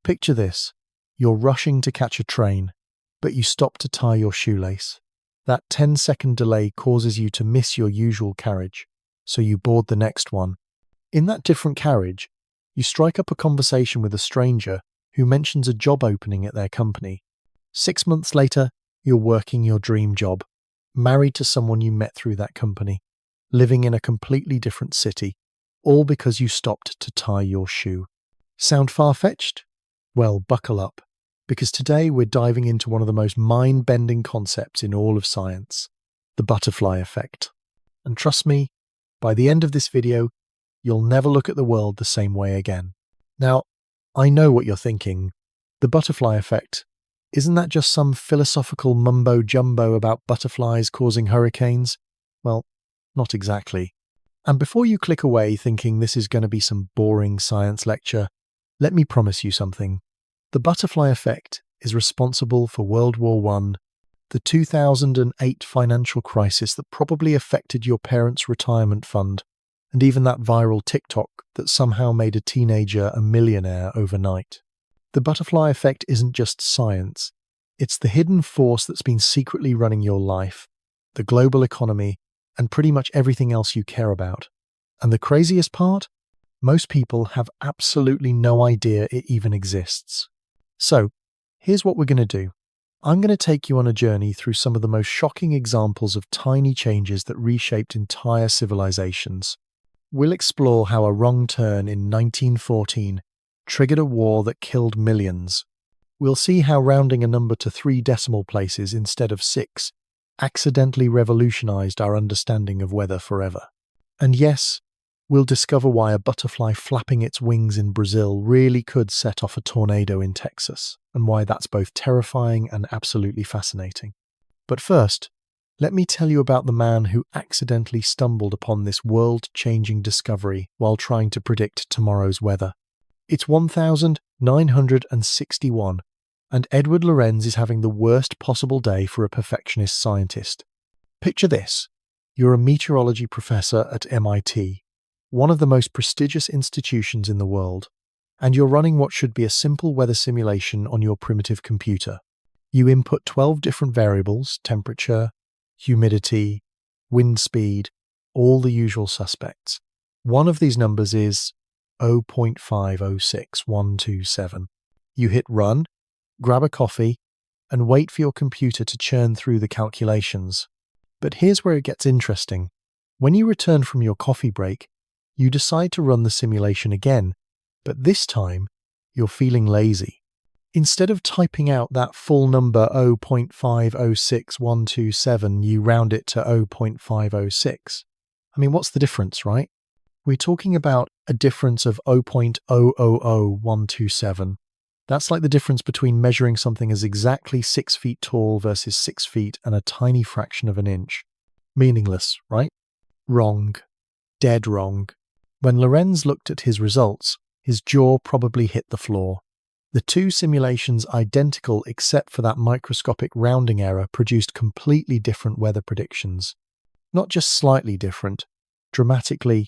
Picture this. You're rushing to catch a train, but you stop to tie your shoelace. That 10-second delay causes you to miss your usual carriage, so you board the next one. In that different carriage, you strike up a conversation with a stranger who mentions a job opening at their company. 6 months later, you're working your dream job, married to someone you met through that company, living in a completely different city, all because you stopped to tie your shoe. Sound far-fetched? Well, buckle up, because today we're diving into one of the most mind-bending concepts in all of science, the butterfly effect. And trust me, by the end of this video, you'll never look at the world the same way again. Now, I know what you're thinking. The butterfly effect, isn't that just some philosophical mumbo-jumbo about butterflies causing hurricanes? Well, not exactly. And before you click away thinking this is going to be some boring science lecture, let me promise you something. The butterfly effect is responsible for World War I, the 2008 financial crisis that probably affected your parents' retirement fund, and even that viral TikTok that somehow made a teenager a millionaire overnight. The butterfly effect isn't just science. It's the hidden force that's been secretly running your life, the global economy, and pretty much everything else you care about. And the craziest part? Most people have absolutely no idea it even exists. So, here's what we're going to do. I'm going to take you on a journey through some of the most shocking examples of tiny changes that reshaped entire civilizations. We'll explore how a wrong turn in 1914 triggered a war that killed millions. We'll see how rounding a number to 3 decimal places instead of 6 accidentally revolutionized our understanding of weather forever. And yes, we'll discover why a butterfly flapping its wings in Brazil really could set off a tornado in Texas, and why that's both terrifying and absolutely fascinating. But first, let me tell you about the man who accidentally stumbled upon this world-changing discovery while trying to predict tomorrow's weather. It's 1961, and Edward Lorenz is having the worst possible day for a perfectionist scientist. Picture this. You're a meteorology professor at MIT, one of the most prestigious institutions in the world, and you're running what should be a simple weather simulation on your primitive computer. You input 12 different variables: temperature, humidity, wind speed, all the usual suspects. One of these numbers is 0.506127. You hit run, grab a coffee, and wait for your computer to churn through the calculations. But here's where it gets interesting. When you return from your coffee break, you decide to run the simulation again, but this time, you're feeling lazy. Instead of typing out that full number 0.506127, you round it to 0.506. I mean, what's the difference, right? We're talking about a difference of 0.000127. That's like the difference between measuring something as exactly 6 feet tall versus 6 feet and a tiny fraction of an inch. Meaningless, right? Wrong. Dead wrong. When Lorenz looked at his results, his jaw probably hit the floor. The 2 simulations, identical except for that microscopic rounding error, produced completely different weather predictions. Not just slightly different, dramatically,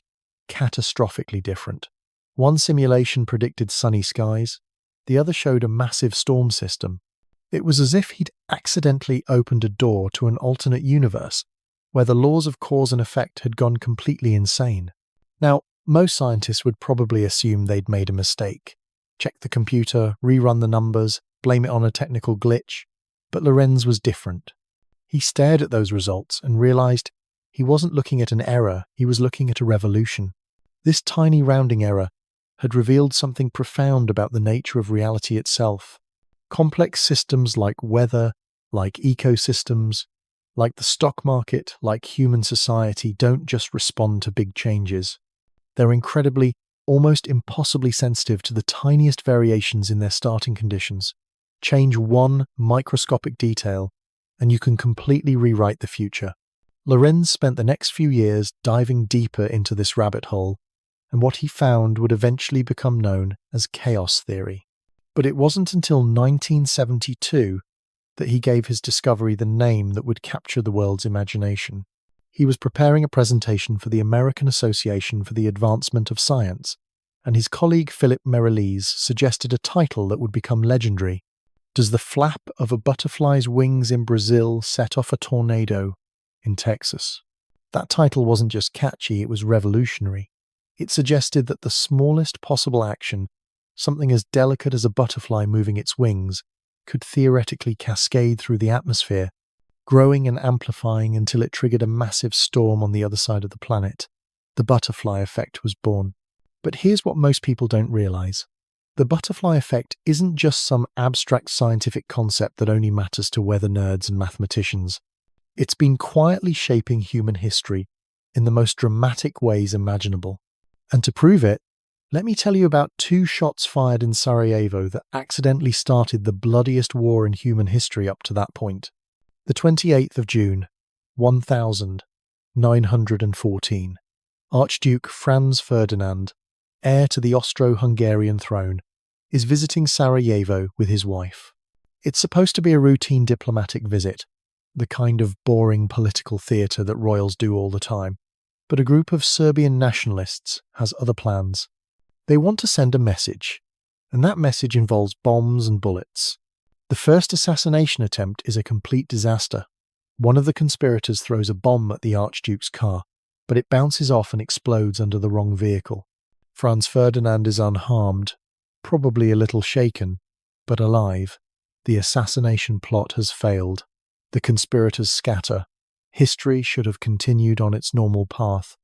catastrophically different. One simulation predicted sunny skies, the other showed a massive storm system. It was as if he'd accidentally opened a door to an alternate universe, where the laws of cause and effect had gone completely insane. Now, most scientists would probably assume they'd made a mistake. Check the computer, rerun the numbers, blame it on a technical glitch. But Lorenz was different. He stared at those results and realized he wasn't looking at an error, he was looking at a revolution. This tiny rounding error had revealed something profound about the nature of reality itself. Complex systems like weather, like ecosystems, like the stock market, like human society, don't just respond to big changes. They're incredibly, almost impossibly sensitive to the tiniest variations in their starting conditions. Change one microscopic detail, and you can completely rewrite the future. Lorenz spent the next few years diving deeper into this rabbit hole, and what he found would eventually become known as chaos theory. But it wasn't until 1972 that he gave his discovery the name that would capture the world's imagination. He was preparing a presentation for the American Association for the Advancement of Science, and his colleague Philip Merrilees suggested a title that would become legendary. Does the flap of a butterfly's wings in Brazil set off a tornado in Texas? That title wasn't just catchy, it was revolutionary. It suggested that the smallest possible action, something as delicate as a butterfly moving its wings, could theoretically cascade through the atmosphere, growing and amplifying until it triggered a massive storm on the other side of the planet. The butterfly effect was born. But here's what most people don't realize. The butterfly effect isn't just some abstract scientific concept that only matters to weather nerds and mathematicians. It's been quietly shaping human history in the most dramatic ways imaginable. And to prove it, let me tell you about 2 shots fired in Sarajevo that accidentally started the bloodiest war in human history up to that point. The 28th of June, 1914. Archduke Franz Ferdinand, heir to the Austro-Hungarian throne, is visiting Sarajevo with his wife. It's supposed to be a routine diplomatic visit, the kind of boring political theatre that royals do all the time. But a group of Serbian nationalists has other plans. They want to send a message, and that message involves bombs and bullets. The first assassination attempt is a complete disaster. One of the conspirators throws a bomb at the Archduke's car, but it bounces off and explodes under the wrong vehicle. Franz Ferdinand is unharmed, probably a little shaken, but alive. The assassination plot has failed. The conspirators scatter. History should have continued on its normal path.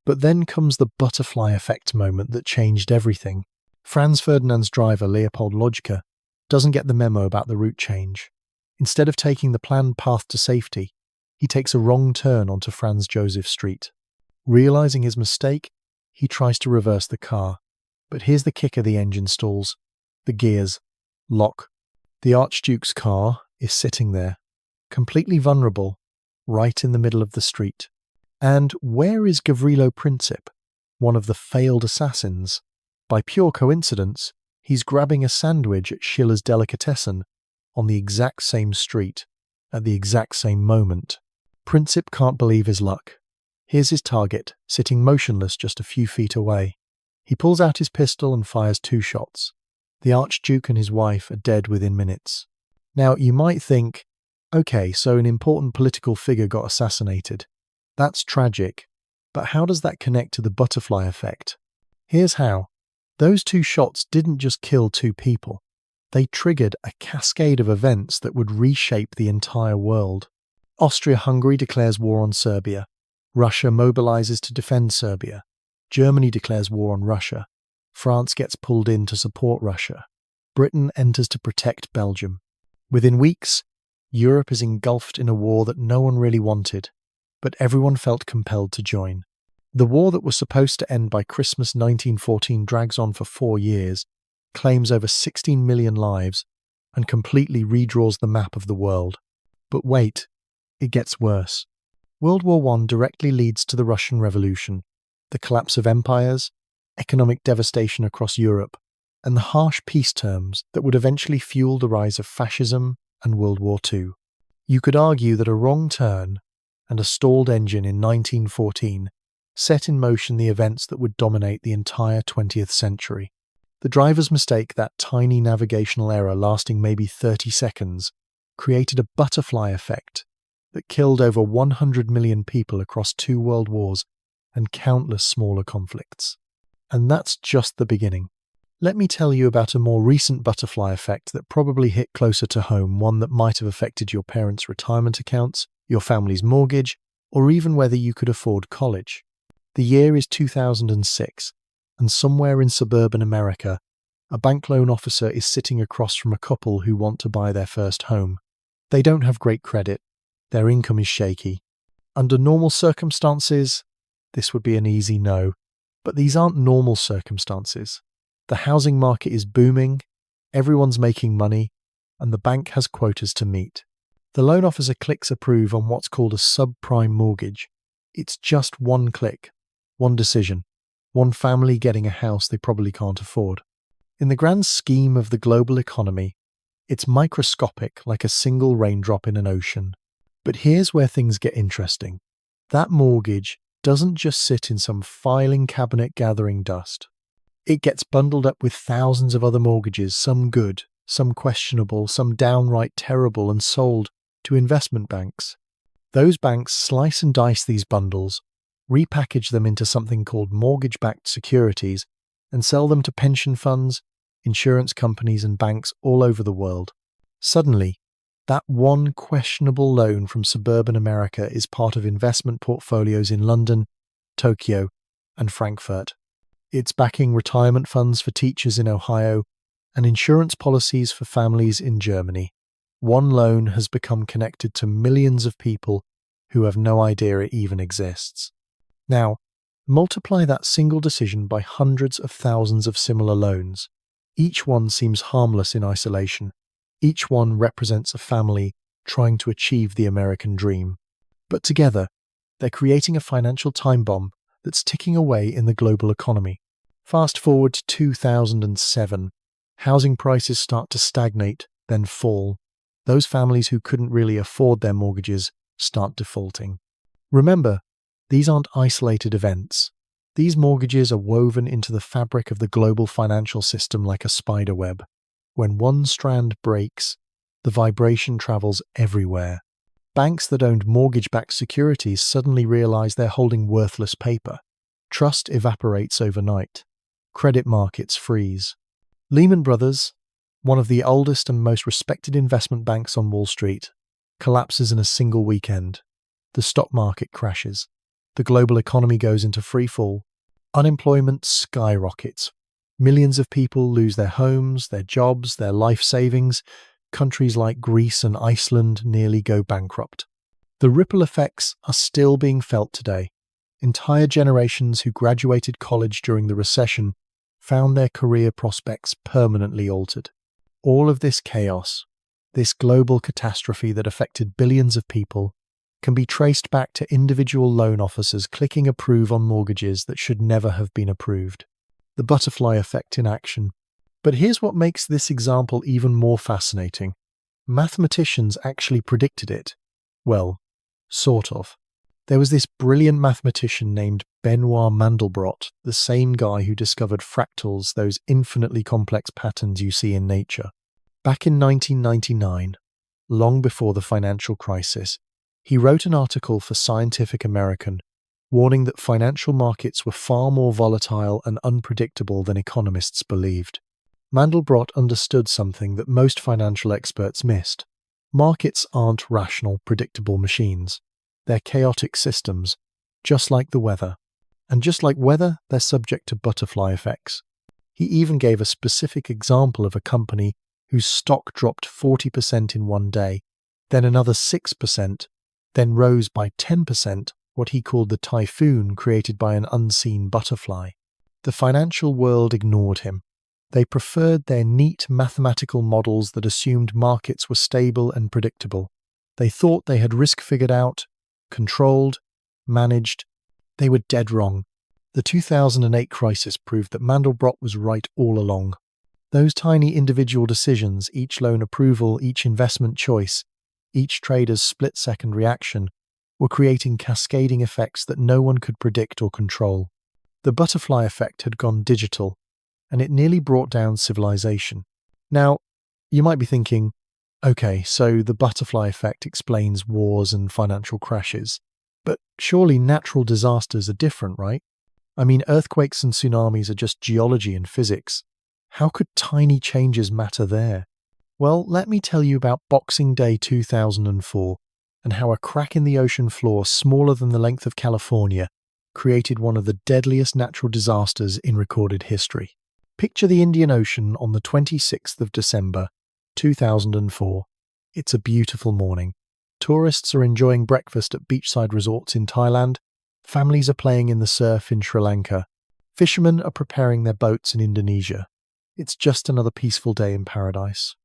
But then comes the butterfly effect moment that changed everything. Franz Ferdinand's driver, Leopold Lodjka, doesn't get the memo about the route change. Instead of taking the planned path to safety, he takes a wrong turn onto Franz Joseph Street. Realizing his mistake, he tries to reverse the car. But here's the kicker: the engine stalls. The gears lock. The Archduke's car is sitting there, completely vulnerable, right in the middle of the street. And where is Gavrilo Princip, one of the failed assassins? By pure coincidence, he's grabbing a sandwich at Schiller's Delicatessen on the exact same street, at the exact same moment. Princip can't believe his luck. Here's his target, sitting motionless just a few feet away. He pulls out his pistol and fires 2 shots. The Archduke and his wife are dead within minutes. Now, you might think, okay, so an important political figure got assassinated. That's tragic, but how does that connect to the butterfly effect? Here's how. Those 2 shots didn't just kill 2 people. They triggered a cascade of events that would reshape the entire world. Austria-Hungary declares war on Serbia. Russia mobilizes to defend Serbia. Germany declares war on Russia. France gets pulled in to support Russia. Britain enters to protect Belgium. Within weeks, Europe is engulfed in a war that no one really wanted, but everyone felt compelled to join. The war that was supposed to end by Christmas 1914 drags on for 4 years, claims over 16 million lives, and completely redraws the map of the world. But wait, it gets worse. World War I directly leads to the Russian Revolution, the collapse of empires, economic devastation across Europe, and the harsh peace terms that would eventually fuel the rise of fascism and World War II. You could argue that a wrong turn and a stalled engine in 1914 set in motion the events that would dominate the entire 20th century. The driver's mistake, that tiny navigational error lasting maybe 30 seconds, created a butterfly effect that killed over 100 million people across 2 world wars and countless smaller conflicts. And that's just the beginning. Let me tell you about a more recent butterfly effect that probably hit closer to home, one that might have affected your parents' retirement accounts, your family's mortgage, or even whether you could afford college. The year is 2006, and somewhere in suburban America, a bank loan officer is sitting across from a couple who want to buy their first home. They don't have great credit. Their income is shaky. Under normal circumstances, this would be an easy no. But these aren't normal circumstances. The housing market is booming, everyone's making money, and the bank has quotas to meet. The loan officer clicks approve on what's called a subprime mortgage. It's just one click, one decision, one family getting a house they probably can't afford. In the grand scheme of the global economy, it's microscopic, like a single raindrop in an ocean. But here's where things get interesting. That mortgage doesn't just sit in some filing cabinet gathering dust. It gets bundled up with thousands of other mortgages, some good, some questionable, some downright terrible, and sold to investment banks. Those banks slice and dice these bundles, repackage them into something called mortgage-backed securities, and sell them to pension funds, insurance companies, and banks all over the world. Suddenly, that one questionable loan from suburban America is part of investment portfolios in London, Tokyo, and Frankfurt. It's backing retirement funds for teachers in Ohio and insurance policies for families in Germany. One loan has become connected to millions of people who have no idea it even exists. Now, multiply that single decision by hundreds of thousands of similar loans. Each one seems harmless in isolation. Each one represents a family trying to achieve the American dream. But together, they're creating a financial time bomb that's ticking away in the global economy. Fast forward to 2007. Housing prices start to stagnate, then fall. Those families who couldn't really afford their mortgages start defaulting. Remember, these aren't isolated events. These mortgages are woven into the fabric of the global financial system like a spider web. When one strand breaks, the vibration travels everywhere. Banks that owned mortgage-backed securities suddenly realize they're holding worthless paper. Trust evaporates overnight. Credit markets freeze. Lehman Brothers, one of the oldest and most respected investment banks on Wall Street, collapses in a single weekend. The stock market crashes. The global economy goes into freefall. Unemployment skyrockets. Millions of people lose their homes, their jobs, their life savings. Countries like Greece and Iceland nearly go bankrupt. The ripple effects are still being felt today. Entire generations who graduated college during the recession found their career prospects permanently altered. All of this chaos, this global catastrophe that affected billions of people, can be traced back to individual loan officers clicking approve on mortgages that should never have been approved. The butterfly effect in action. But here's what makes this example even more fascinating. Mathematicians actually predicted it. Well, sort of. There was this brilliant mathematician named Benoit Mandelbrot, the same guy who discovered fractals, those infinitely complex patterns you see in nature. Back in 1999, long before the financial crisis, he wrote an article for Scientific American warning that financial markets were far more volatile and unpredictable than economists believed. Mandelbrot understood something that most financial experts missed. Markets aren't rational, predictable machines. They're chaotic systems, just like the weather. And just like weather, they're subject to butterfly effects. He even gave a specific example of a company whose stock dropped 40% in one day, then another 6%, then rose by 10%, what he called the typhoon created by an unseen butterfly. The financial world ignored him. They preferred their neat mathematical models that assumed markets were stable and predictable. They thought they had risk figured out, controlled, managed. They were dead wrong. The 2008 crisis proved that Mandelbrot was right all along. Those tiny individual decisions, each loan approval, each investment choice, each trader's split-second reaction, were creating cascading effects that no one could predict or control. The butterfly effect had gone digital, and it nearly brought down civilization. Now, you might be thinking, okay, so the butterfly effect explains wars and financial crashes. But surely natural disasters are different, right? I mean, earthquakes and tsunamis are just geology and physics. How could tiny changes matter there? Well, let me tell you about Boxing Day 2004 and how a crack in the ocean floor smaller than the length of California created one of the deadliest natural disasters in recorded history. Picture the Indian Ocean on the 26th of December, 2004. It's a beautiful morning. Tourists are enjoying breakfast at beachside resorts in Thailand. Families are playing in the surf in Sri Lanka. Fishermen are preparing their boats in Indonesia. It's just another peaceful day in paradise.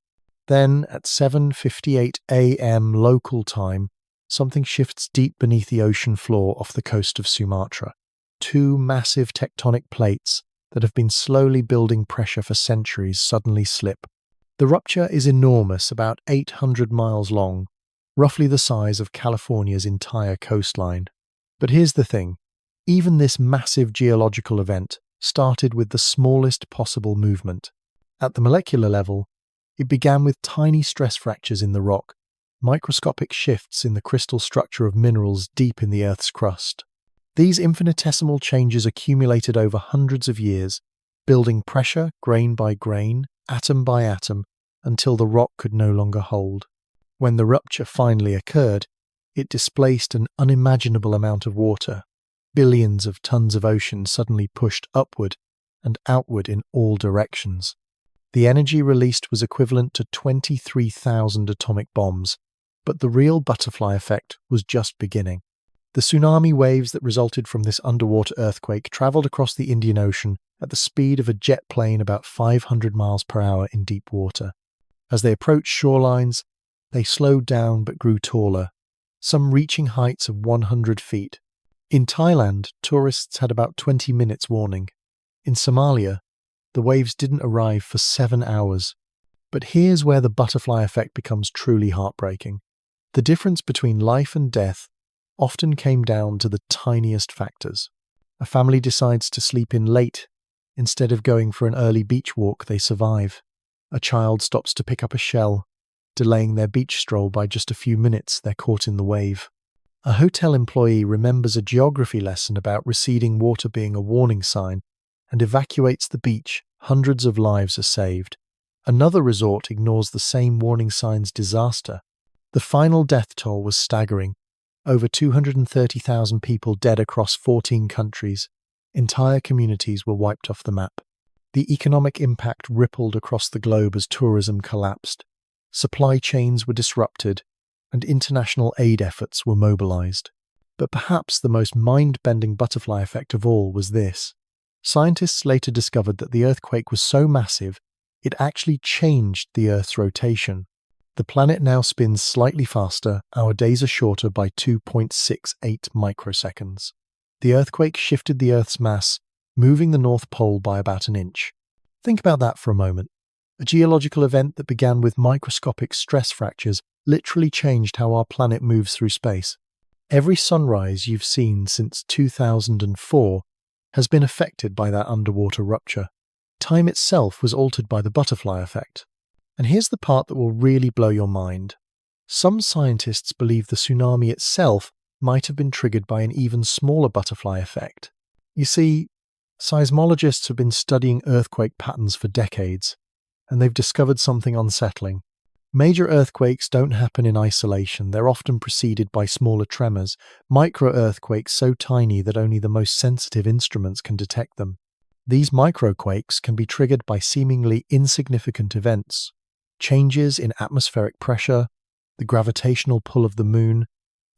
Then, at 7:58 a.m. local time, something shifts deep beneath the ocean floor off the coast of Sumatra. Two massive tectonic plates that have been slowly building pressure for centuries suddenly slip. The rupture is enormous, about 800 miles long, roughly the size of California's entire coastline. But here's the thing. Even this massive geological event started with the smallest possible movement. At the molecular level, it began with tiny stress fractures in the rock, microscopic shifts in the crystal structure of minerals deep in the Earth's crust. These infinitesimal changes accumulated over hundreds of years, building pressure grain by grain, atom by atom, until the rock could no longer hold. When the rupture finally occurred, it displaced an unimaginable amount of water. Billions of tons of ocean suddenly pushed upward and outward in all directions. The energy released was equivalent to 23,000 atomic bombs, but the real butterfly effect was just beginning. The tsunami waves that resulted from this underwater earthquake traveled across the Indian Ocean at the speed of a jet plane about 500 miles per hour in deep water. As they approached shorelines, they slowed down but grew taller, some reaching heights of 100 feet. In Thailand, tourists had about 20 minutes warning. In Somalia, the waves didn't arrive for 7 hours. But here's where the butterfly effect becomes truly heartbreaking. The difference between life and death often came down to the tiniest factors. A family decides to sleep in late. Instead of going for an early beach walk, they survive. A child stops to pick up a shell. Delaying their beach stroll by just a few minutes, they're caught in the wave. A hotel employee remembers a geography lesson about receding water being a warning sign and evacuates the beach. Hundreds of lives are saved. Another resort ignores the same warning sign's disaster. The final death toll was staggering. Over 230,000 people dead across 14 countries. Entire communities were wiped off the map. The economic impact rippled across the globe as tourism collapsed. Supply chains were disrupted, and international aid efforts were mobilized. But perhaps the most mind-bending butterfly effect of all was this. Scientists later discovered that the earthquake was so massive, it actually changed the Earth's rotation. The planet now spins slightly faster, our days are shorter by 2.68 microseconds. The earthquake shifted the Earth's mass, moving the North Pole by about an inch. Think about that for a moment. A geological event that began with microscopic stress fractures literally changed how our planet moves through space. Every sunrise you've seen since 2004 has been affected by that underwater rupture. Time itself was altered by the butterfly effect. And here's the part that will really blow your mind. Some scientists believe the tsunami itself might have been triggered by an even smaller butterfly effect. You see, seismologists have been studying earthquake patterns for decades, and they've discovered something unsettling. Major earthquakes don't happen in isolation. They're often preceded by smaller tremors, micro-earthquakes so tiny that only the most sensitive instruments can detect them. These microquakes can be triggered by seemingly insignificant events, changes in atmospheric pressure, the gravitational pull of the moon,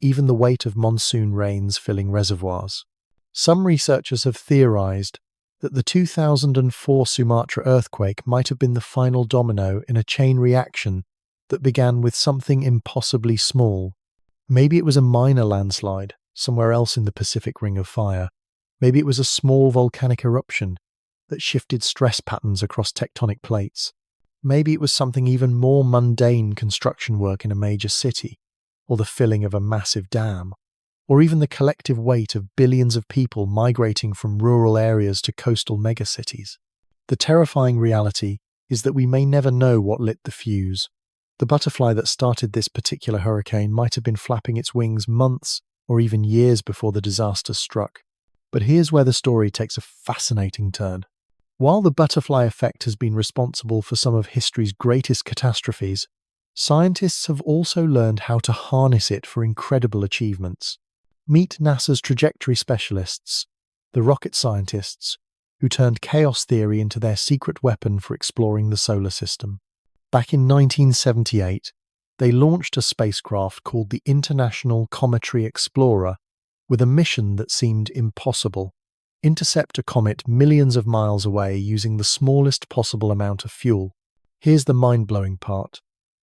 even the weight of monsoon rains filling reservoirs. Some researchers have theorized that the 2004 Sumatra earthquake might have been the final domino in a chain reaction that began with something impossibly small. Maybe it was a minor landslide somewhere else in the Pacific Ring of Fire. Maybe it was a small volcanic eruption that shifted stress patterns across tectonic plates. Maybe it was something even more mundane, construction work in a major city, or the filling of a massive dam, or even the collective weight of billions of people migrating from rural areas to coastal megacities. The terrifying reality is that we may never know what lit the fuse. The butterfly that started this particular hurricane might have been flapping its wings months or even years before the disaster struck. But here's where the story takes a fascinating turn. While the butterfly effect has been responsible for some of history's greatest catastrophes, scientists have also learned how to harness it for incredible achievements. Meet NASA's trajectory specialists, the rocket scientists, who turned chaos theory into their secret weapon for exploring the solar system. Back in 1978, they launched a spacecraft called the International Cometary Explorer with a mission that seemed impossible: intercept a comet millions of miles away using the smallest possible amount of fuel. Here's the mind-blowing part.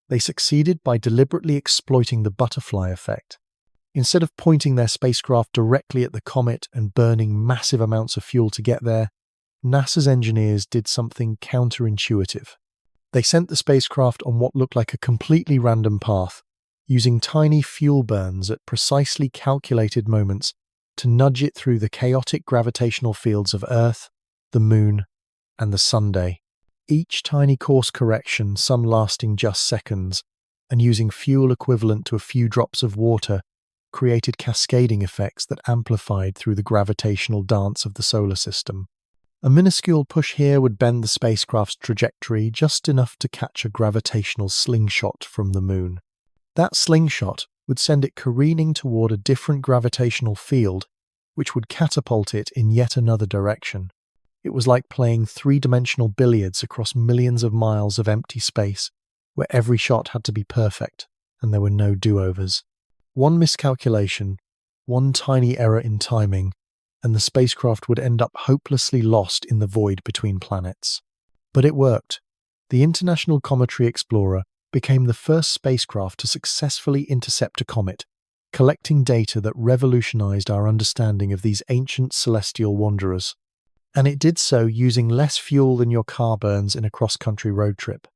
They succeeded by deliberately exploiting the butterfly effect. Instead of pointing their spacecraft directly at the comet and burning massive amounts of fuel to get there, NASA's engineers did something counterintuitive. They sent the spacecraft on what looked like a completely random path, using tiny fuel burns at precisely calculated moments to nudge it through the chaotic gravitational fields of Earth, the moon, and the Sunday. Each tiny course correction, some lasting just seconds, and using fuel equivalent to a few drops of water, created cascading effects that amplified through the gravitational dance of the solar system. A minuscule push here would bend the spacecraft's trajectory just enough to catch a gravitational slingshot from the moon. That slingshot would send it careening toward a different gravitational field, which would catapult it in yet another direction. It was like playing three-dimensional billiards across millions of miles of empty space, where every shot had to be perfect, and there were no do-overs. One miscalculation, one tiny error in timing, and the spacecraft would end up hopelessly lost in the void between planets. But it worked. The International Cometary Explorer became the first spacecraft to successfully intercept a comet, collecting data that revolutionized our understanding of these ancient celestial wanderers. And it did so using less fuel than your car burns in a cross-country road trip.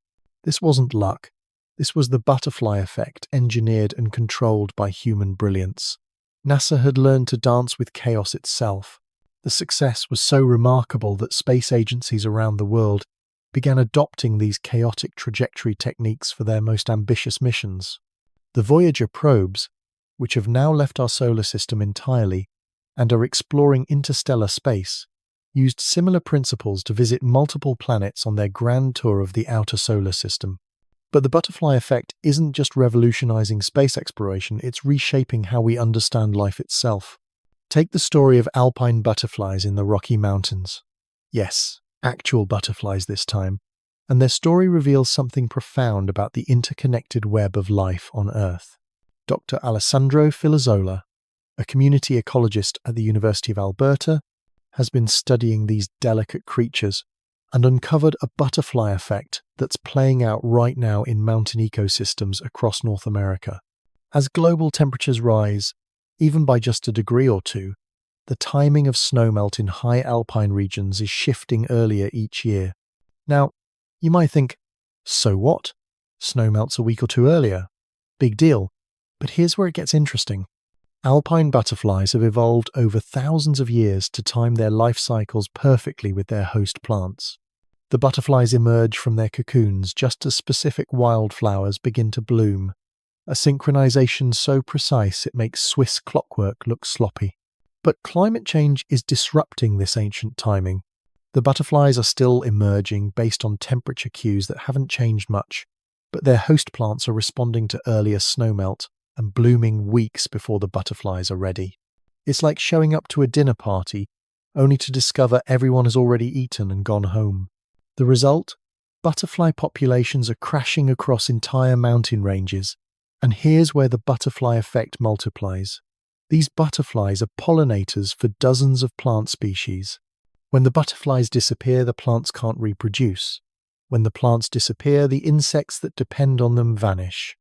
This wasn't luck. This was the butterfly effect, engineered and controlled by human brilliance. NASA had learned to dance with chaos itself. The success was so remarkable that space agencies around the world began adopting these chaotic trajectory techniques for their most ambitious missions. The Voyager probes, which have now left our solar system entirely and are exploring interstellar space, used similar principles to visit multiple planets on their grand tour of the outer solar system. But the butterfly effect isn't just revolutionizing space exploration, it's reshaping how we understand life itself. Take the story of alpine butterflies in the Rocky Mountains. Yes, actual butterflies this time. And their story reveals something profound about the interconnected web of life on Earth. Dr. Alessandro Filozola, a community ecologist at the University of Alberta, has been studying these delicate creatures and uncovered a butterfly effect that's playing out right now in mountain ecosystems across North America. As global temperatures rise, even by just a degree or two, the timing of snowmelt in high alpine regions is shifting earlier each year. Now, you might think, so what? Snow melts a week or two earlier. Big deal. But here's where it gets interesting. Alpine butterflies have evolved over thousands of years to time their life cycles perfectly with their host plants. The butterflies emerge from their cocoons just as specific wildflowers begin to bloom, a synchronization so precise it makes Swiss clockwork look sloppy. But climate change is disrupting this ancient timing. The butterflies are still emerging based on temperature cues that haven't changed much, but their host plants are responding to earlier snowmelt and blooming weeks before the butterflies are ready. It's like showing up to a dinner party, only to discover everyone has already eaten and gone home. The result? Butterfly populations are crashing across entire mountain ranges, and here's where the butterfly effect multiplies. These butterflies are pollinators for dozens of plant species. When the butterflies disappear, the plants can't reproduce. When the plants disappear, the insects that depend on them vanish.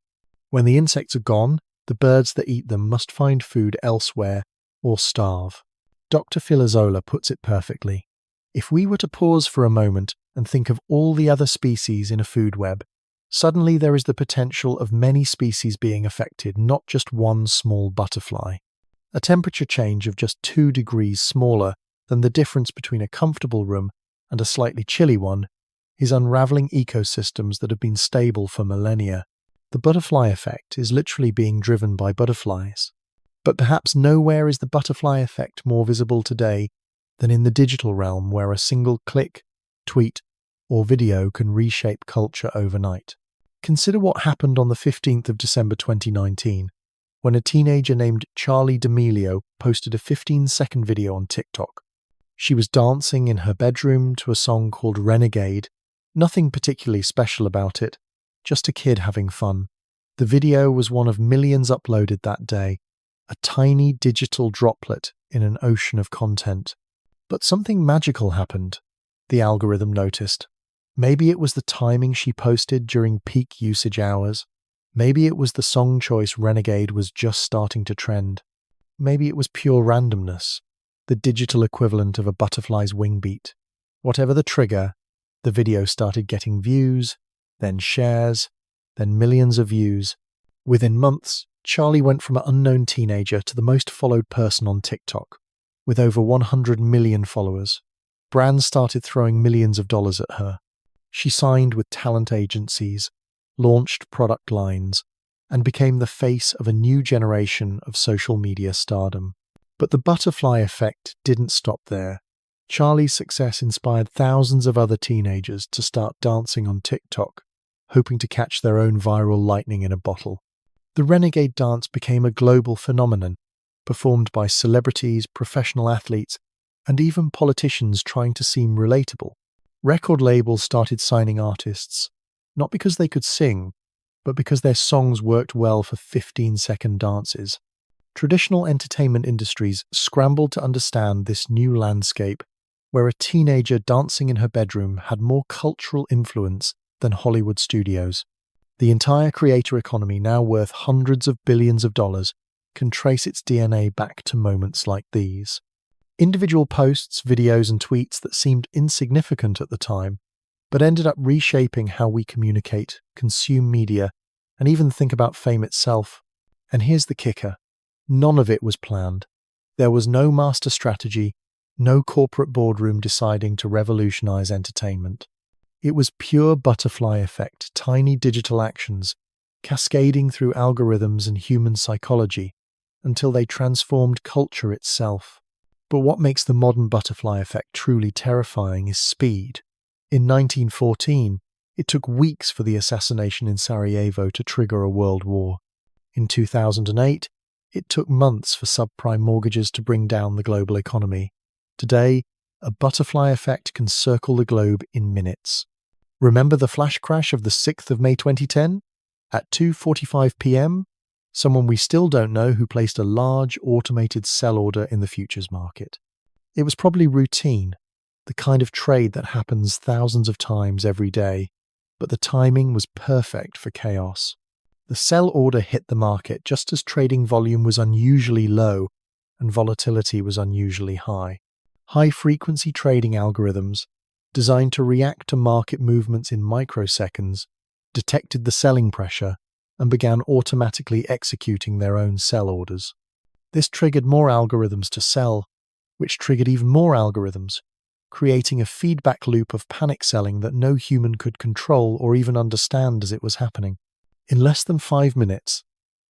When the insects are gone, the birds that eat them must find food elsewhere or starve. Dr. Filozola puts it perfectly. If we were to pause for a moment and think of all the other species in a food web, suddenly there is the potential of many species being affected, not just one small butterfly. A temperature change of just 2 degrees smaller than the difference between a comfortable room and a slightly chilly one is unraveling ecosystems that have been stable for millennia. The butterfly effect is literally being driven by butterflies. But perhaps nowhere is the butterfly effect more visible today than in the digital realm, where a single click, tweet, or video can reshape culture overnight. Consider what happened on the 15th of December 2019, when a teenager named Charli D'Amelio posted a 15-second video on TikTok. She was dancing in her bedroom to a song called Renegade. Nothing particularly special about it, just a kid having fun. The video was one of millions uploaded that day, a tiny digital droplet in an ocean of content. But something magical happened, the algorithm noticed. Maybe it was the timing she posted during peak usage hours. Maybe it was the song choice Renegade was just starting to trend. Maybe it was pure randomness, the digital equivalent of a butterfly's wing beat. Whatever the trigger, the video started getting views, then shares, then millions of views. Within months, Charli went from an unknown teenager to the most followed person on TikTok, with over 100 million followers. Brands started throwing millions of dollars at her. She signed with talent agencies, launched product lines, and became the face of a new generation of social media stardom. But the butterfly effect didn't stop there. Charlie's success inspired thousands of other teenagers to start dancing on TikTok, hoping to catch their own viral lightning in a bottle. The renegade dance became a global phenomenon, performed by celebrities, professional athletes, and even politicians trying to seem relatable. Record labels started signing artists, not because they could sing, but because their songs worked well for 15-second dances. Traditional entertainment industries scrambled to understand this new landscape, where a teenager dancing in her bedroom had more cultural influence than Hollywood studios. The entire creator economy, now worth hundreds of billions of dollars, can trace its DNA back to moments like these. Individual posts, videos, and tweets that seemed insignificant at the time, but ended up reshaping how we communicate, consume media, and even think about fame itself. And here's the kicker. None of it was planned. There was no master strategy, no corporate boardroom deciding to revolutionize entertainment. It was pure butterfly effect, tiny digital actions, cascading through algorithms and human psychology until they transformed culture itself. But what makes the modern butterfly effect truly terrifying is speed. In 1914, it took weeks for the assassination in Sarajevo to trigger a world war. In 2008, it took months for subprime mortgages to bring down the global economy. Today, a butterfly effect can circle the globe in minutes. Remember the flash crash of the 6th of May 2010? At 2:45 p.m., someone we still don't know who placed a large automated sell order in the futures market. It was probably routine, the kind of trade that happens thousands of times every day, but the timing was perfect for chaos. The sell order hit the market just as trading volume was unusually low and volatility was unusually high. High-frequency trading algorithms, designed to react to market movements in microseconds, detected the selling pressure and began automatically executing their own sell orders. This triggered more algorithms to sell, which triggered even more algorithms, creating a feedback loop of panic selling that no human could control or even understand as it was happening. In less than 5 minutes,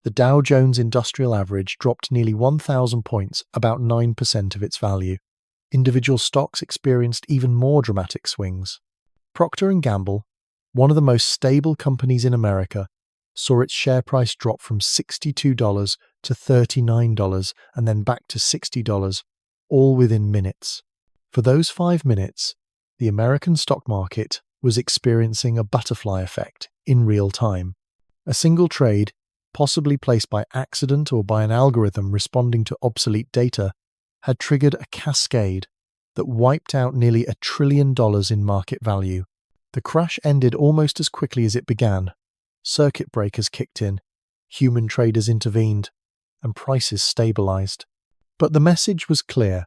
the Dow Jones Industrial Average dropped nearly 1,000 points, about 9% of its value. Individual stocks experienced even more dramatic swings. Procter & Gamble, one of the most stable companies in America, saw its share price drop from $62 to $39 and then back to $60, all within minutes. For those 5 minutes, the American stock market was experiencing a butterfly effect in real time. A single trade, possibly placed by accident or by an algorithm responding to obsolete data, had triggered a cascade that wiped out nearly $1 trillion in market value. The crash ended almost as quickly as it began. Circuit breakers kicked in, human traders intervened, and prices stabilized. But the message was clear.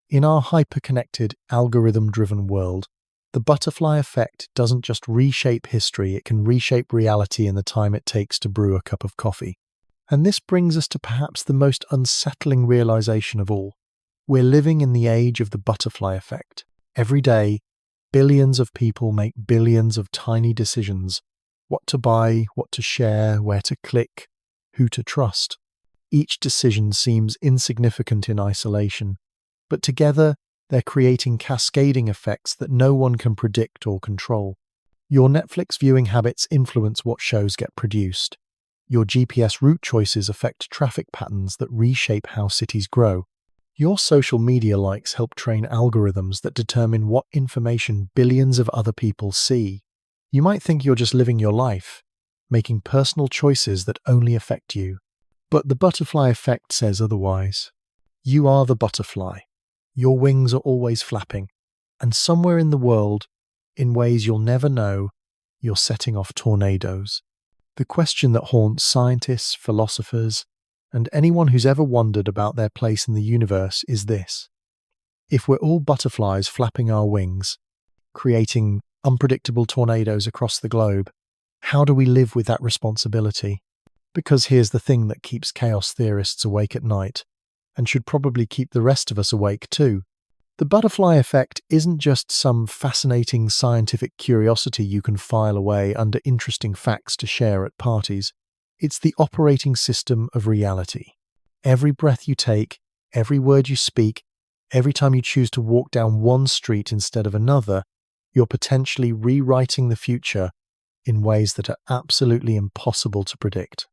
In our hyper-connected, algorithm-driven world, the butterfly effect doesn't just reshape history, it can reshape reality in the time it takes to brew a cup of coffee. And this brings us to perhaps the most unsettling realization of all. We're living in the age of the butterfly effect. Every day, billions of people make billions of tiny decisions. What to buy, what to share, where to click, who to trust. Each decision seems insignificant in isolation, but together they're creating cascading effects that no one can predict or control. Your Netflix viewing habits influence what shows get produced. Your GPS route choices affect traffic patterns that reshape how cities grow. Your social media likes help train algorithms that determine what information billions of other people see. You might think you're just living your life, making personal choices that only affect you. But the butterfly effect says otherwise. You are the butterfly. Your wings are always flapping, and somewhere in the world, in ways you'll never know, you're setting off tornadoes. The question that haunts scientists, philosophers, and anyone who's ever wondered about their place in the universe is this. If we're all butterflies flapping our wings, creating unpredictable tornadoes across the globe, how do we live with that responsibility? Because here's the thing that keeps chaos theorists awake at night, and should probably keep the rest of us awake too. The butterfly effect isn't just some fascinating scientific curiosity you can file away under interesting facts to share at parties. It's the operating system of reality. Every breath you take, every word you speak, every time you choose to walk down one street instead of another, you're potentially rewriting the future in ways that are absolutely impossible to predict.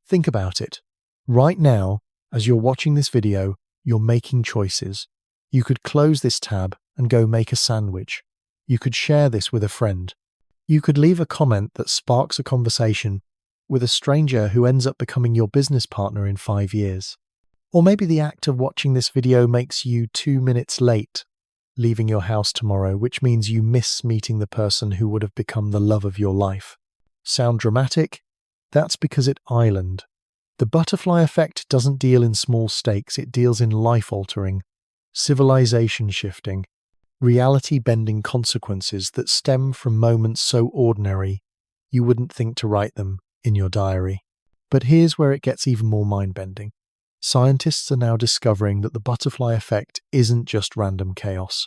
Think about it. Right now, as you're watching this video, you're making choices. You could close this tab and go make a sandwich. You could share this with a friend. You could leave a comment that sparks a conversation with a stranger who ends up becoming your business partner in 5 years. Or maybe the act of watching this video makes you 2 minutes late leaving your house tomorrow, which means you miss meeting the person who would have become the love of your life. Sound dramatic? That's because it island. The butterfly effect doesn't deal in small stakes, it deals in life-altering, civilization-shifting, reality-bending consequences that stem from moments so ordinary you wouldn't think to write them in your diary. But here's where it gets even more mind-bending. Scientists are now discovering that the butterfly effect isn't just random chaos.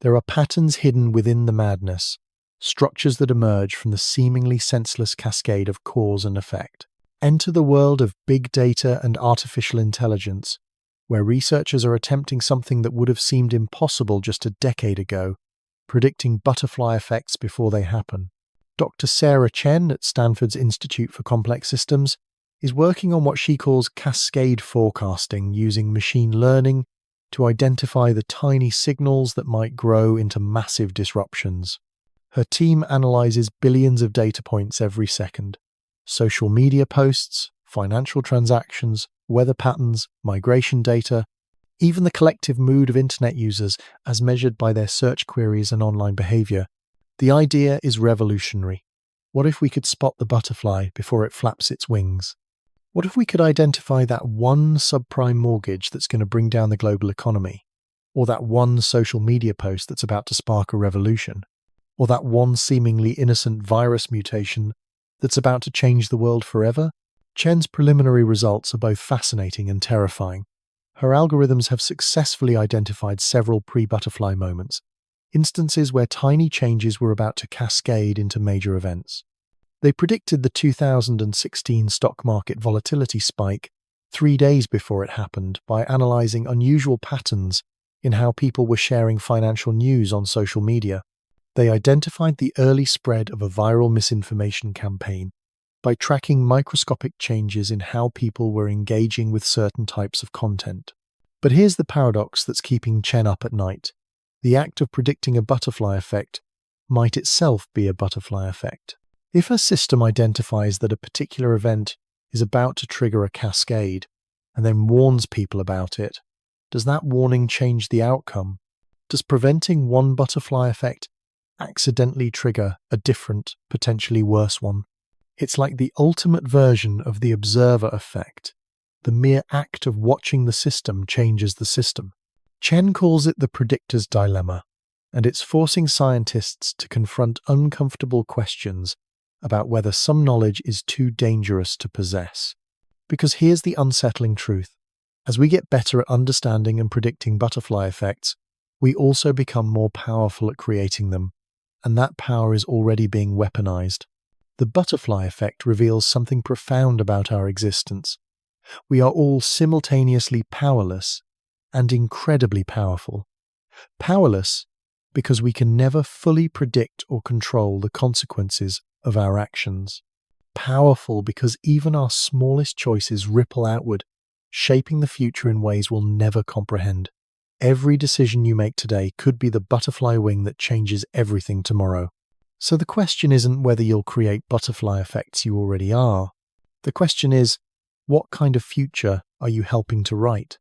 There are patterns hidden within the madness, structures that emerge from the seemingly senseless cascade of cause and effect. Enter the world of big data and artificial intelligence, where researchers are attempting something that would have seemed impossible just a decade ago, predicting butterfly effects before they happen. Dr. Sarah Chen at Stanford's Institute for Complex Systems is working on what she calls cascade forecasting, using machine learning to identify the tiny signals that might grow into massive disruptions. Her team analyzes billions of data points every second: social media posts, financial transactions, weather patterns, migration data, even the collective mood of internet users as measured by their search queries and online behavior. The idea is revolutionary. What if we could spot the butterfly before it flaps its wings? What if we could identify that one subprime mortgage that's going to bring down the global economy? Or that one social media post that's about to spark a revolution? Or that one seemingly innocent virus mutation that's about to change the world forever? Chen's preliminary results are both fascinating and terrifying. Her algorithms have successfully identified several pre-butterfly moments, instances where tiny changes were about to cascade into major events. They predicted the 2016 stock market volatility spike 3 days before it happened by analyzing unusual patterns in how people were sharing financial news on social media. They identified the early spread of a viral misinformation campaign by tracking microscopic changes in how people were engaging with certain types of content. But here's the paradox that's keeping Chen up at night. The act of predicting a butterfly effect might itself be a butterfly effect. If a system identifies that a particular event is about to trigger a cascade and then warns people about it, does that warning change the outcome? Does preventing one butterfly effect accidentally trigger a different, potentially worse one? It's like the ultimate version of the observer effect. The mere act of watching the system changes the system. Chen calls it the predictor's dilemma, and it's forcing scientists to confront uncomfortable questions about whether some knowledge is too dangerous to possess. Because here's the unsettling truth. As we get better at understanding and predicting butterfly effects, we also become more powerful at creating them, and that power is already being weaponized. The butterfly effect reveals something profound about our existence. We are all simultaneously powerless and incredibly powerful. Powerless because we can never fully predict or control the consequences of our actions. Powerful because even our smallest choices ripple outward, shaping the future in ways we'll never comprehend. Every decision you make today could be the butterfly wing that changes everything tomorrow. So the question isn't whether you'll create butterfly effects, you already are. The question is, what kind of future are you helping to write?